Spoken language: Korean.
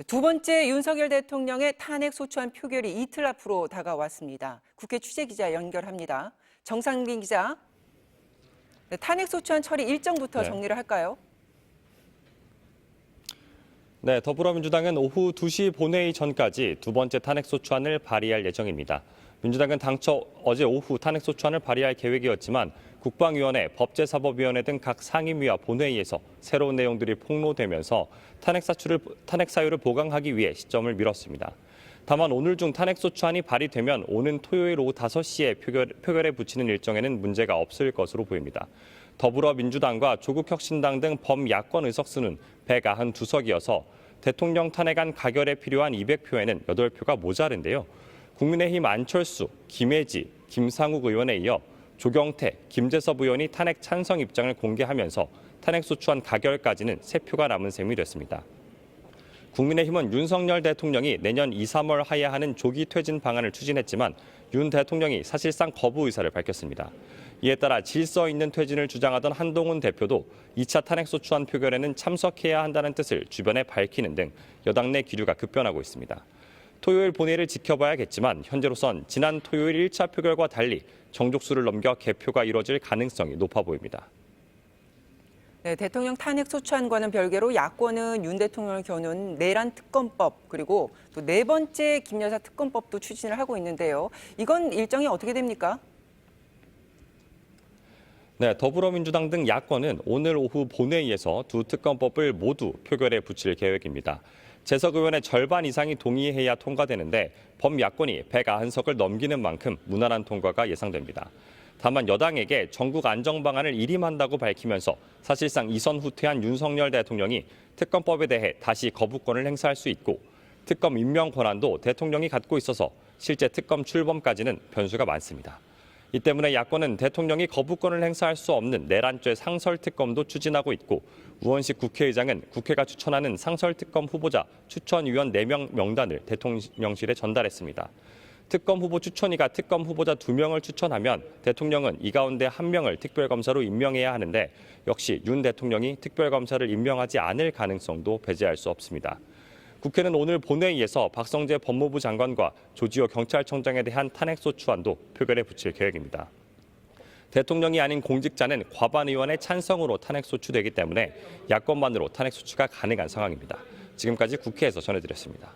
두 번째 윤석열 대통령의 탄핵 소추안 표결이 이틀 앞으로 다가왔습니다. 국회 취재기자 연결합니다. 정상빈 기자, 탄핵 소추안 처리 일정부터 정리를 할까요? 네, 더불어민주당은 오후 2시 본회의 전까지 두 번째 탄핵소추안을 발의할 예정입니다. 민주당은 당초 어제 오후 탄핵소추안을 발의할 계획이었지만 국방위원회, 법제사법위원회 등 각 상임위와 본회의에서 새로운 내용들이 폭로되면서 탄핵 사유를 보강하기 위해 시점을 미뤘습니다. 다만 오늘 중 탄핵소추안이 발의되면 오는 토요일 오후 5시에 표결에 붙이는 일정에는 문제가 없을 것으로 보입니다. 더불어민주당과 조국혁신당 등 범야권 의석수는 192석이어서 대통령 탄핵안 가결에 필요한 200표에는 8표가 모자른데요. 국민의힘 안철수, 김혜지, 김상욱 의원에 이어 조경태, 김재섭 의원이 탄핵 찬성 입장을 공개하면서 탄핵소추안 가결까지는 3표가 남은 셈이 됐습니다. 국민의힘은 윤석열 대통령이 내년 2, 3월 하야하는 조기 퇴진 방안을 추진했지만 윤 대통령이 사실상 거부 의사를 밝혔습니다. 이에 따라 질서 있는 퇴진을 주장하던 한동훈 대표도 2차 탄핵소추안 표결에는 참석해야 한다는 뜻을 주변에 밝히는 등 여당 내 기류가 급변하고 있습니다. 토요일 본회의를 지켜봐야겠지만 현재로선 지난 토요일 1차 표결과 달리 정족수를 넘겨 개표가 이뤄질 가능성이 높아 보입니다. 네, 대통령 탄핵 소추안과는 별개로 야권은 윤 대통령을 겨눈 내란 특검법 그리고 또 네 번째 김 여사 특검법도 추진을 하고 있는데요. 이건 일정이 어떻게 됩니까? 네, 더불어민주당 등 야권은 오늘 오후 본회의에서 두 특검법을 모두 표결에 붙일 계획입니다. 재석 의원의 절반 이상이 동의해야 통과되는데 범야권이 190석을 넘기는 만큼 무난한 통과가 예상됩니다. 다만 여당에게 전국 안정 방안을 일임한다고 밝히면서 사실상 이선 후퇴한 윤석열 대통령이 특검법에 대해 다시 거부권을 행사할 수 있고 특검 임명 권한도 대통령이 갖고 있어서 실제 특검 출범까지는 변수가 많습니다. 이 때문에 야권은 대통령이 거부권을 행사할 수 없는 내란죄 상설특검도 추진하고 있고 우원식 국회의장은 국회가 추천하는 상설특검 후보자 추천위원 4명 명단을 대통령실에 전달했습니다. 특검 후보 추천위가 특검 후보자 2명을 추천하면 대통령은 이 가운데 1명을 특별검사로 임명해야 하는데 역시 윤 대통령이 특별검사를 임명하지 않을 가능성도 배제할 수 없습니다. 국회는 오늘 본회의에서 박성재 법무부 장관과 조지호 경찰청장에 대한 탄핵소추안도 표결에 붙일 계획입니다. 대통령이 아닌 공직자는 과반 의원의 찬성으로 탄핵소추되기 때문에 야권만으로 탄핵소추가 가능한 상황입니다. 지금까지 국회에서 전해드렸습니다.